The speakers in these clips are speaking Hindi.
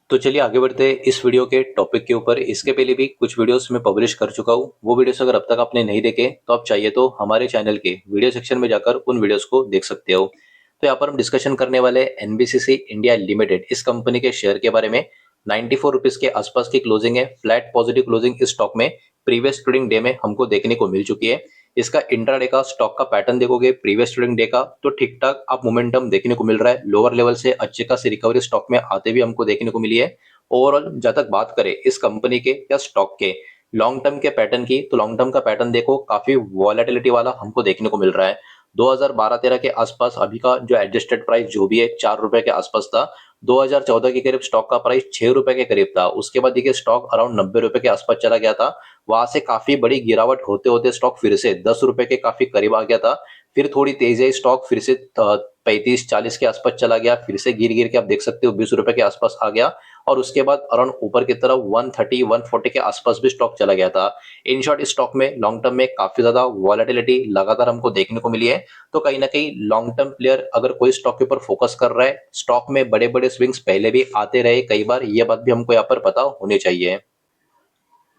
तो चलिए आगे बढ़ते हैं इस वीडियो के टॉपिक के ऊपर। इसके पहले भी कुछ वीडियोस मैं पब्लिश कर चुका हूँ। वो वीडियोस अगर अब तक आपने नहीं देखे तो आप चाहिए तो हमारे चैनल के वीडियो सेक्शन में जाकर उन वीडियोस को देख सकते हो। तो यहाँ पर हम डिस्कशन करने वाले एनबीसीसी इंडिया लिमिटेड, इस कंपनी के शेयर के बारे में। 94 रुपीज के आसपास की क्लोजिंग है। फ्लैट पॉजिटिव क्लोजिंग इस स्टॉक में प्रीवियस ट्रेडिंग डे में हमको देखने को मिल चुकी है। इसका इंट्राडे का स्टॉक का पैटर्न देखोगे प्रीवियस ट्रेडिंग डे का, तो ठीक ठाक आप मोमेंटम देखने को मिल रहा है। लोअर लेवल से अच्छी खासी रिकवरी स्टॉक में आते भी हमको देखने को मिली है। ओवरऑल जब तक बात करें इस कंपनी के या स्टॉक के लॉन्ग टर्म के पैटर्न की, तो लॉन्ग टर्म का पैटर्न देखो काफी वॉलेटिलिटी वाला हमको देखने को मिल रहा है। 2012-13 के आसपास अभी का जो एडजस्टेड प्राइस जो भी है 4 रुपए के आसपास था। 2014 के करीब स्टॉक का प्राइस 6 रुपए के करीब था। उसके बाद देखिए स्टॉक अराउंड 90 रुपए के आसपास चला गया था। वहां से काफी बड़ी गिरावट होते होते स्टॉक फिर से 10 रुपए के काफी करीब आ गया था। फिर थोड़ी तेजी आई, स्टॉक फिर से 35-40 के आसपास चला गया। फिर से गिर गिर के आप देख सकते हो 20 रुपए के आसपास आ गया। और उसके बाद अराउंड ऊपर की तरफ 130-140 के आसपास भी स्टॉक चला गया था। इन शॉर्ट इस स्टॉक में लॉन्ग टर्म में काफी ज्यादा वॉलेटिलिटी लगातार हमको देखने को मिली है। तो कहीं ना कहीं लॉन्ग टर्म प्लेयर अगर कोई स्टॉक के ऊपर फोकस कर रहा है, स्टॉक में बड़े बड़े स्विंग्स पहले भी आते रहे कई बार, ये बात भी हमको यहाँ पर पता होनी चाहिए।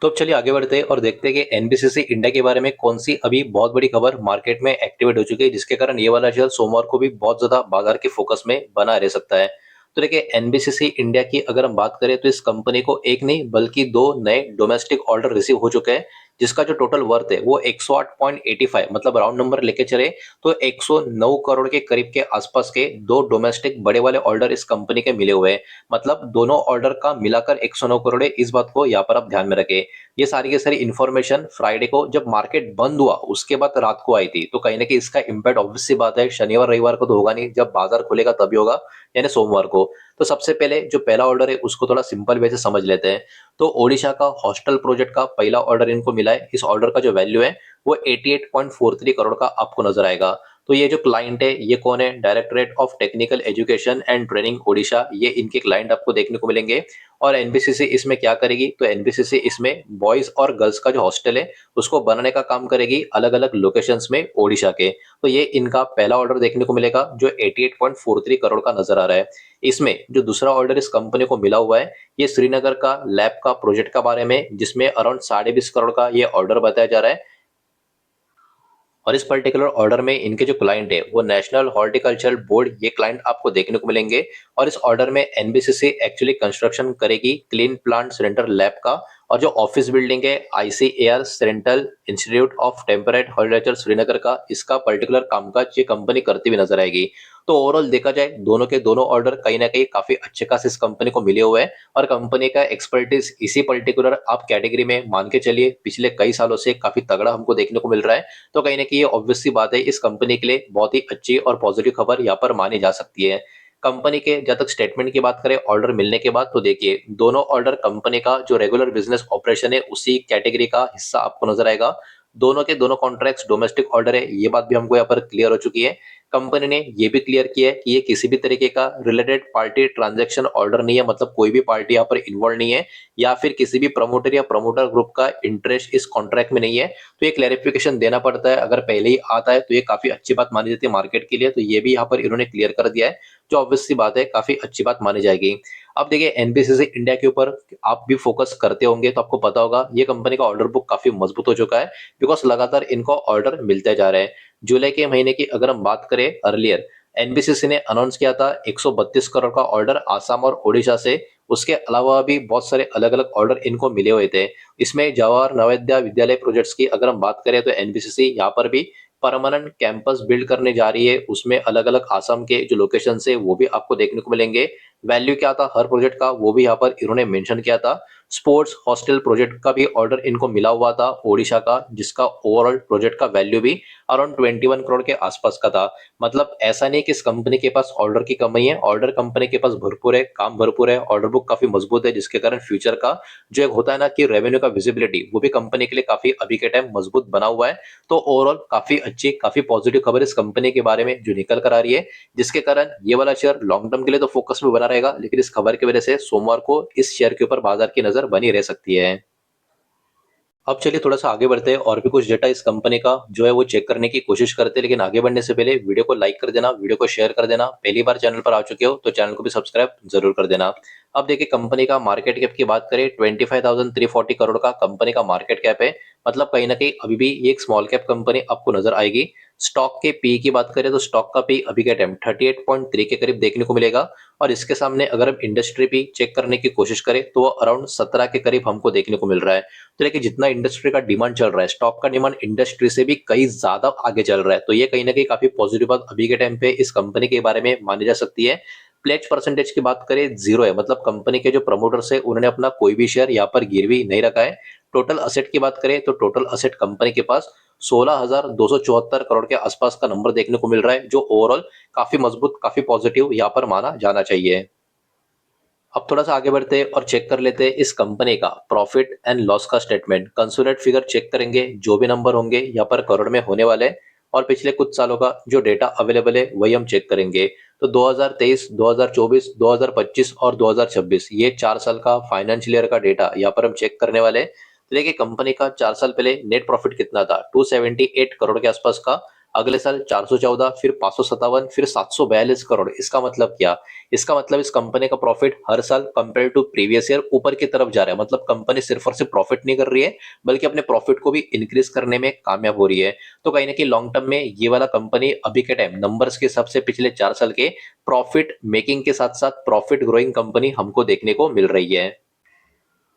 तो अब चलिए आगे बढ़ते हैं और देखते हैं कि एनबीसीसी इंडिया के बारे में कौन सी अभी बहुत बड़ी खबर मार्केट में एक्टिवेट हो चुकी है, जिसके कारण ये वाला शेयर सोमवार को भी बहुत ज्यादा बाजार के फोकस में बना रह सकता है। तो देखिए एनबीसीसी इंडिया की अगर हम बात करें तो इस कंपनी को एक नहीं बल्कि दो नए डोमेस्टिक ऑर्डर रिसीव हो चुके हैं, जिसका जो टोटल वर्थ है वो 108.85, मतलब राउंड नंबर लेके चले तो 109 करोड़ के करीब के आसपास के दो डोमेस्टिक बड़े वाले ऑर्डर इस कंपनी के मिले हुए हैं। मतलब दोनों ऑर्डर का मिलाकर 109 करोड़ है। इस बात को यहाँ पर आप ध्यान में रखें। ये सारी की सारी इन्फॉर्मेशन फ्राइडे को जब मार्केट बंद हुआ उसके बाद रात को आई थी। तो कहीं ना कहीं इसका इम्पैक्ट ऑब्वियस सी बात है शनिवार रविवार को तो होगा नहीं, जब बाजार खुलेगा तभी होगा, यानी सोमवार को। तो सबसे पहले जो पहला ऑर्डर है उसको थोड़ा सिंपल वे से समझ लेते हैं। तो ओडिशा का हॉस्टल प्रोजेक्ट का पहला ऑर्डर इनको मिला है। इस ऑर्डर का जो वैल्यू है वो 88.43 करोड़ का आपको नजर आएगा। तो ये जो क्लाइंट है ये कौन है? Directorate of technical education and training Odisha, ये इनके क्लाइंट आपको देखने को मिलेंगे। और एनबीसीसी इसमें क्या करेगी? तो एनबीसीसी इसमें बॉयज और गर्ल्स का जो हॉस्टल है उसको बनाने का काम करेगी अलग अलग लोकेशंस में ओडिशा के। तो ये इनका पहला ऑर्डर देखने को मिलेगा जो 88.43 करोड़ का नजर आ रहा है। इसमें जो दूसरा ऑर्डर इस कंपनी को मिला हुआ है ये श्रीनगर का लैब का प्रोजेक्ट का बारे में, जिसमें अराउंड 20.5 करोड़ का ये ऑर्डर बताया जा रहा है। और इस पर्टिकुलर ऑर्डर में इनके जो क्लाइंट है वो नेशनल हॉर्टिकल्चरल बोर्ड, ये क्लाइंट आपको देखने को मिलेंगे। और इस ऑर्डर में एनबीसीसी एक्चुअली कंस्ट्रक्शन करेगी क्लीन प्लांट सेंटर लैब का। और जो ऑफिस बिल्डिंग है ICAR central institute of temperate horticulture Srinagar का, इसका पर्टिकुलर कामकाज ये कंपनी करती हुई नजर आएगी। तो ओवरऑल देखा जाए दोनों के दोनों ऑर्डर कहीं ना कहीं काफी अच्छे खास इस कंपनी को मिले हुए हैं। और कंपनी का एक्सपर्टीज इसी पर्टिकुलर आप कैटेगरी में मान के चलिए पिछले कई सालों से काफी तगड़ा हमको देखने को मिल रहा है। तो कहीं ना कहीं ये ऑब्वियस सी बात है इस कंपनी के लिए बहुत ही अच्छी और पॉजिटिव खबर यहाँ पर मानी जा सकती है। कंपनी के जब तक स्टेटमेंट की बात करें ऑर्डर मिलने के बाद, तो देखिए दोनों ऑर्डर कंपनी का जो रेगुलर बिजनेस ऑपरेशन है उसी कैटेगरी का हिस्सा आपको नजर आएगा। दोनों के दोनों कॉन्ट्रैक्ट्स डोमेस्टिक ऑर्डर है, ये बात भी हमको यहाँ पर क्लियर हो चुकी है। कंपनी ने ये भी क्लियर किया है कि ये किसी भी तरीके का रिलेटेड पार्टी ट्रांजैक्शन ऑर्डर नहीं है, मतलब कोई भी पार्टी यहाँ पर इन्वॉल्व नहीं है या फिर किसी भी प्रमोटर या प्रमोटर ग्रुप का इंटरेस्ट इस कॉन्ट्रैक्ट में नहीं है। तो ये क्लैरिफिकेशन देना पड़ता है, अगर पहले ही आता है तो ये काफी अच्छी बात मानी जाती है मार्केट के लिए। तो ये भी यहाँ पर इन्होंने क्लियर कर दिया है, जो ऑब्वियस सी बात है काफी अच्छी बात मानी जाएगी। अब देखिए एनबीसीसी इंडिया के ऊपर आप भी फोकस करते होंगे तो आपको पता होगा ये कंपनी का ऑर्डर बुक काफी मजबूत हो चुका है, बिकॉज लगातार इनको ऑर्डर मिलते जा रहे हैं। जुलाई के महीने की अगर हम बात करें अर्लियर, एनबीसीसी ने अनाउंस किया था 132 करोड़ का ऑर्डर आसाम और ओडिशा से। उसके अलावा भी बहुत सारे अलग अलग ऑर्डर इनको मिले हुए थे। इसमें जवाहर नवोदय विद्यालय प्रोजेक्ट्स की अगर हम बात करें तो एनबीसीसी यहाँ पर भी परमानेंट कैंपस बिल्ड करने जा रही है। उसमें अलग अलग आसाम के जो लोकेशन है वो भी आपको देखने को मिलेंगे। वैल्यू क्या था हर प्रोजेक्ट का वो भी यहाँ पर इन्होंने मेंशन किया था। स्पोर्ट्स हॉस्टल प्रोजेक्ट का भी ऑर्डर इनको मिला हुआ था ओडिशा का, जिसका ओवरऑल प्रोजेक्ट का वैल्यू भी अराउंड 21 करोड़ के आसपास का था। मतलब ऐसा नहीं कि इस कंपनी के पास ऑर्डर की कमी है, ऑर्डर कंपनी के पास भरपूर है, काम भरपूर है, ऑर्डर बुक काफी मजबूत है, जिसके कारण फ्यूचर का जो एक होता है ना कि रेवेन्यू का विजिबिलिटी, वो भी कंपनी के लिए काफी अभी के टाइम मजबूत बना हुआ है। तो ओवरऑल काफी अच्छी काफी पॉजिटिव खबर इस कंपनी के बारे में जो निकल कर आ रही है, जिसके कारण ये वाला शेयर लॉन्ग टर्म के लिए तो फोकस में बना रहेगा, लेकिन इस खबर की वजह से सोमवार को इस शेयर के ऊपर बाजार की नजर बनी रह सकती है। अब चलिए थोड़ा सा आगे बढ़ते हैं और भी कुछ डेटा इस कंपनी का जो है वो चेक करने की कोशिश करते हैं। लेकिन आगे बढ़ने से पहले वीडियो को लाइक कर देना, वीडियो को शेयर कर देना। पहली बार चैनल पर आ चुके हो तो चैनल को भी सब्सक्राइब जरूर कर देना। अब देखिए कंपनी का मार्केट कैप की बात करें, 25,340 करोड़ का कंपनी का मार्केट कैप है। मतलब कहीं ना कहीं अभी भी ये एक स्मॉल कैप कंपनी आपको नजर आएगी। स्टॉक के पी की बात करें तो स्टॉक का पी अभी के टाइम 38.3 के करीब देखने को मिलेगा। और इसके सामने अगर हम इंडस्ट्री पी चेक करने की कोशिश करें तो वो अराउंड 17 के करीब हमको देखने को मिल रहा है। तो देखिए जितना इंडस्ट्री का डिमांड चल रहा है, स्टॉक का डिमांड इंडस्ट्री से भी कई ज्यादा आगे चल रहा है। तो ये कहीं ना कहीं काफी पॉजिटिव बात अभी के टाइम पे इस कंपनी के बारे में मानी जा सकती है। प्लेज परसेंटेज की बात करें जीरो है, मतलब कंपनी के जो प्रमोटर्स है उन्होंने अपना कोई भी शेयर यहाँ पर गिरवी नहीं रखा है। टोटल असेट की बात करें तो टोटल असेट कंपनी के पास 16,274 करोड़ के आसपास का नंबर देखने को मिल रहा है, जो ओवरऑल काफी मजबूत, काफी पॉजिटिव यहाँ पर माना जाना चाहिए। अब थोड़ा सा आगे बढ़ते हैं और चेक कर लेते हैं इस कंपनी का प्रॉफिट एंड लॉस का स्टेटमेंट। कंसोलिडेटेड फिगर चेक करेंगे, जो भी नंबर होंगे यहाँ पर करोड़ में होने वाले हैं। और पिछले कुछ सालों का जो डेटा अवेलेबल है वही हम चेक करेंगे। तो 2023, 2024, 2025 और 2026 ये 4 साल का फाइनेंशियल ईयर का डेटा यहाँ पर हम चेक करने वाले हैं। तो देखिए कंपनी का 4 साल पहले नेट प्रॉफिट कितना था, 278 करोड़ के आसपास का। अगले साल 414, फिर 557, फिर 742 करोड़। इसका मतलब क्या? इसका मतलब इस कंपनी का प्रॉफिट हर साल कंपेयर टू प्रीवियस ईयर ऊपर की तरफ जा रहा है। मतलब कंपनी सिर्फ और सिर्फ प्रॉफिट नहीं कर रही है, बल्कि अपने प्रॉफिट को भी इंक्रीज करने में कामयाब हो रही है। तो कहीं ना कहीं लॉन्ग टर्म में ये वाला कंपनी अभी के टाइम नंबर्स के हिसाब से पिछले 4 साल के प्रॉफिट मेकिंग के साथ साथ प्रॉफिट ग्रोइंग कंपनी हमको देखने को मिल रही है।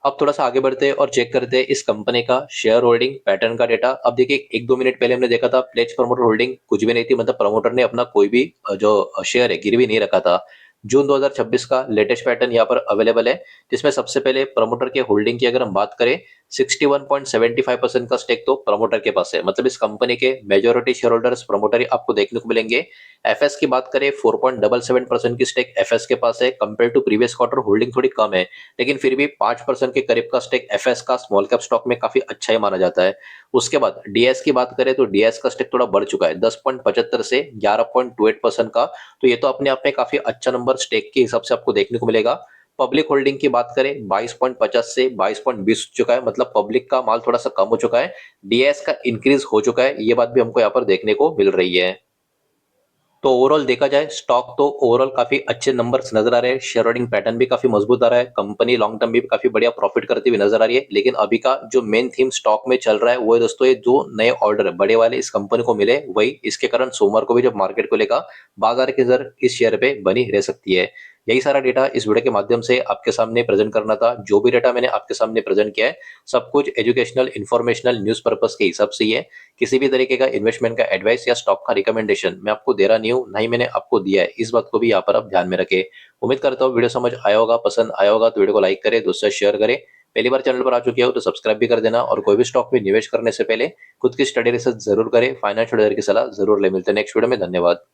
अब थोड़ा सा आगे बढ़ते हैं और चेक करते हैं इस कंपनी का शेयर होल्डिंग पैटर्न का डेटा। अब देखिए 1-2 मिनट पहले हमने देखा था प्लेज प्रमोटर होल्डिंग कुछ भी नहीं थी, मतलब प्रमोटर ने अपना कोई भी जो शेयर है गिरवी नहीं रखा था। जून 2026 का लेटेस्ट पैटर्न यहाँ पर अवेलेबल है, जिसमें सबसे पहले प्रमोटर के होल्डिंग की अगर हम बात करें, 61.75% का स्टेक तो प्रमोटर के पास है। मतलब इस कंपनी के मेजोरिटी शेयर होल्डर्स प्रमोटर ही आपको देखने को मिलेंगे। एफएस की बात करें, 4.77% की स्टेक एफएस के पास है। Compare to previous quarter holding थोड़ी कम है, लेकिन फिर भी 5% के करीब का स्टेक एफएस का स्मॉल कैप स्टॉक में काफी अच्छा ही माना जाता है। उसके बाद डीएस की बात करें तो डीएस का स्टेक थोड़ा बढ़ चुका है, 10.75 से 11.28% का। तो ये तो अपने आप में काफी अच्छा नंबर स्टेक के हिसाब से आपको देखने को मिलेगा। पब्लिक होल्डिंग की बात करें, 22.50 से 22.20 हो चुका है, मतलब पब्लिक का माल थोड़ा सा कम हो चुका है। डीएस का इंक्रीज हो चुका है, ये बात भी हमको यहाँ पर देखने को मिल रही है। तो ओवरऑल देखा जाए स्टॉक तो ओवरऑल काफी अच्छे नंबर्स नजर आ रहे हैं, शेयर होल्डिंग पैटर्न भी काफी मजबूत आ रहा है, कंपनी लॉन्ग टर्म भी काफी बढ़िया प्रॉफिट करती हुई नजर आ रही है। लेकिन अभी का जो मेन थीम स्टॉक में चल रहा है वो है दोस्तों, ये जो नए ऑर्डर बड़े वाले इस कंपनी को मिले वही, इसके कारण सोमवार को भी जब मार्केट को लेगा बाजार की नजर इस शेयर पे बनी रह सकती है। यही सारा डेटा इस वीडियो के माध्यम से आपके सामने प्रेजेंट करना था। जो भी डेटा मैंने आपके सामने प्रेजेंट किया है सब कुछ एजुकेशनल, इंफॉर्मेशनल, न्यूज पर्पस के हिसाब से ही है। किसी भी तरीके का इन्वेस्टमेंट का एडवाइस या स्टॉक का रिकमेंडेशन मैं आपको दे रहा नहीं हूँ, ना ही मैंने आपको दिया है। इस बात को भी यहाँ पर आप ध्यान में रखें। उम्मीद करता हूँ वीडियो समझ आया होगा, पसंद आया होगा तो वीडियो को लाइक करें, दोस्तों से शेयर करें। पहली बार चैनल पर आ चुके हो तो सब्सक्राइब भी कर देना। और कोई भी स्टॉक में निवेश करने से पहले खुद की स्टडी रिसर्च जरूर करें, फाइनेंशियल एडवाइजर की सलाह जरूर ले। मिलते हैं नेक्स्ट वीडियो में, धन्यवाद।